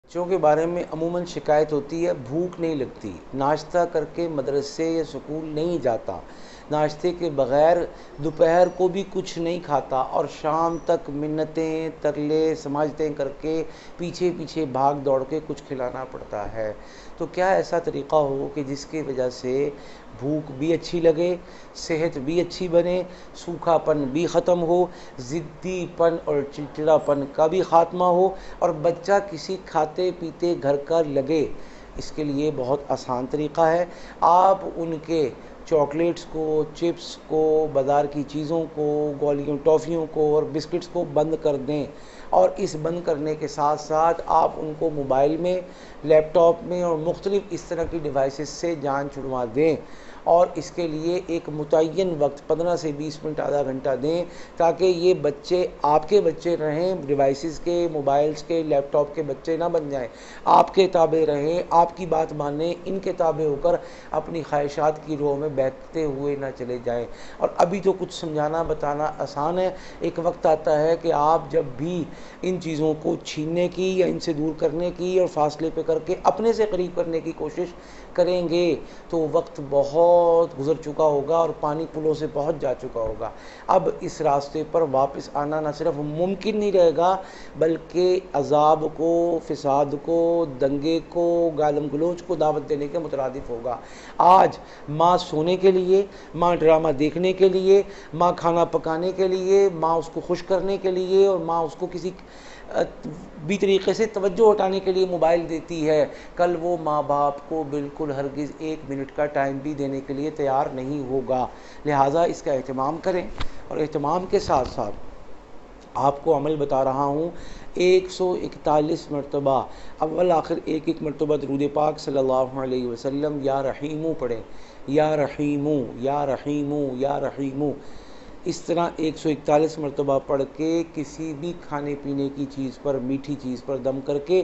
बच्चों के बारे में अमूमन शिकायत होती है भूख नहीं लगती, नाश्ता करके मदरसे या स्कूल नहीं जाता, नाश्ते के बग़ैर दोपहर को भी कुछ नहीं खाता और शाम तक मिन्नतें तरले समाजतें करके पीछे पीछे भाग दौड़ के कुछ खिलाना पड़ता है। तो क्या ऐसा तरीक़ा हो कि जिसकी वजह से भूख भी अच्छी लगे, सेहत भी अच्छी बने, सूखापन भी ख़त्म हो, ज़िद्दीपन और चिड़चिड़ापन का भी ख़ात्मा हो और बच्चा किसी खाते पीते घर का लगे। इसके लिए बहुत आसान तरीक़ा है। आप उनके चॉकलेट्स को, चिप्स को, बाज़ार की चीज़ों को, गोलियों टॉफ़ियों को और बिस्किट्स को बंद कर दें और इस बंद करने के साथ साथ आप उनको मोबाइल में, लैपटॉप में और मुख्तलिफ़ इस तरह की डिवाइसेस से जान छुड़वा दें और इसके लिए एक मुतय्यन वक्त 15 से 20 मिनट आधा घंटा दें ताकि ये बच्चे आपके बच्चे रहें, डिवाइसेस के, मोबाइल्स के, लैपटॉप के बच्चे ना बन जाएं, आपके ताबे रहें, आपकी बात मानें, इनके ताबे होकर अपनी ख्वाहिशात की राह में बहते हुए ना चले जाएं। और अभी तो कुछ समझाना बताना आसान है, एक वक्त आता है कि आप जब भी इन चीज़ों को छीनने की या इनसे दूर करने की और फासले पे करके अपने से करीब करने की कोशिश करेंगे तो वक्त बहुत गुजर चुका होगा और पानी पुलों से पहुंच जा चुका होगा। अब इस रास्ते पर वापस आना न सिर्फ मुमकिन नहीं रहेगा बल्कि अजाब को, फिसाद को, दंगे को, गालम गलोच को दावत देने के मुतरादिफ होगा। आज माँ सोने के लिए, माँ ड्रामा देखने के लिए, माँ खाना पकाने के लिए, माँ उसको खुश करने के लिए और माँ उसको किसी भी तरीक़े से तवज्जो हटाने के लिए मोबाइल देती है, कल वो माँ बाप को बिल्कुल हरगिज़ 1 मिनट का टाइम भी देने के लिए तैयार नहीं होगा। लिहाजा इसका एहतमाम करें और एहतमाम के साथ साथ आपको अमल बता रहा हूँ। 141 मरतबा अव्वल आखिर एक मरतबा दरूद पाक सल्लल्लाहु अलैहि वसल्लम या रहीमू पढ़ें, या रहीमू, या रहीमू, या रहीमू। इस तरह 141 मरतबा पढ़ के किसी भी खाने पीने की चीज़ पर, मीठी चीज़ पर दम करके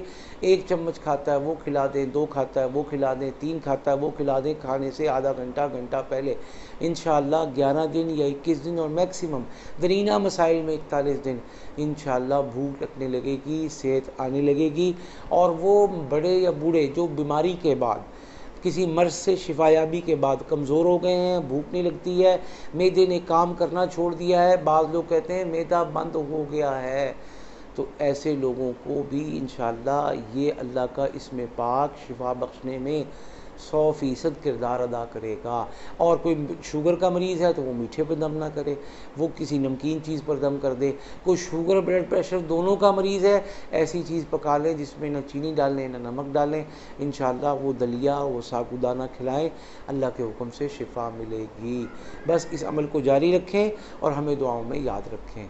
1 चम्मच खाता है वो खिला दें, 2 खाता है वो खिला दें, 3 खाता है वो खिला दें, खाने से आधा घंटा घंटा पहले। इंशाअल्लाह 11 दिन या 21 दिन और मैक्सिमम दरीना मसाइल में 41 दिन इंशाअल्लाह भूख लगने लगेगी, सेहत आने लगेगी और वो बड़े या बूढ़े जो बीमारी के बाद, किसी मर्ज से शिफायाबी के बाद कमज़ोर हो गए हैं, भूख नहीं लगती है, मैदे ने काम करना छोड़ दिया है, बाज़ लोग कहते हैं मैदा बंद हो गया है, तो ऐसे लोगों को भी इंशाअल्लाह ये अल्लाह का इसमें पाक शिफा बख्शने में 100% किरदार अदा करेगा। और कोई शुगर का मरीज़ है तो वो मीठे पर दम ना करे, वो किसी नमकीन चीज़ पर दम कर दे। कोई शुगर ब्लड प्रेशर दोनों का मरीज़ है, ऐसी चीज़ पका लें जिसमें न चीनी डालें न नमक डालें, इंशाअल्लाह वो दलिया, वो साबूदाना खिलाएं, अल्लाह के हुक्म से शिफा मिलेगी। बस इस अमल को जारी रखें और हमें दुआओं में याद रखें।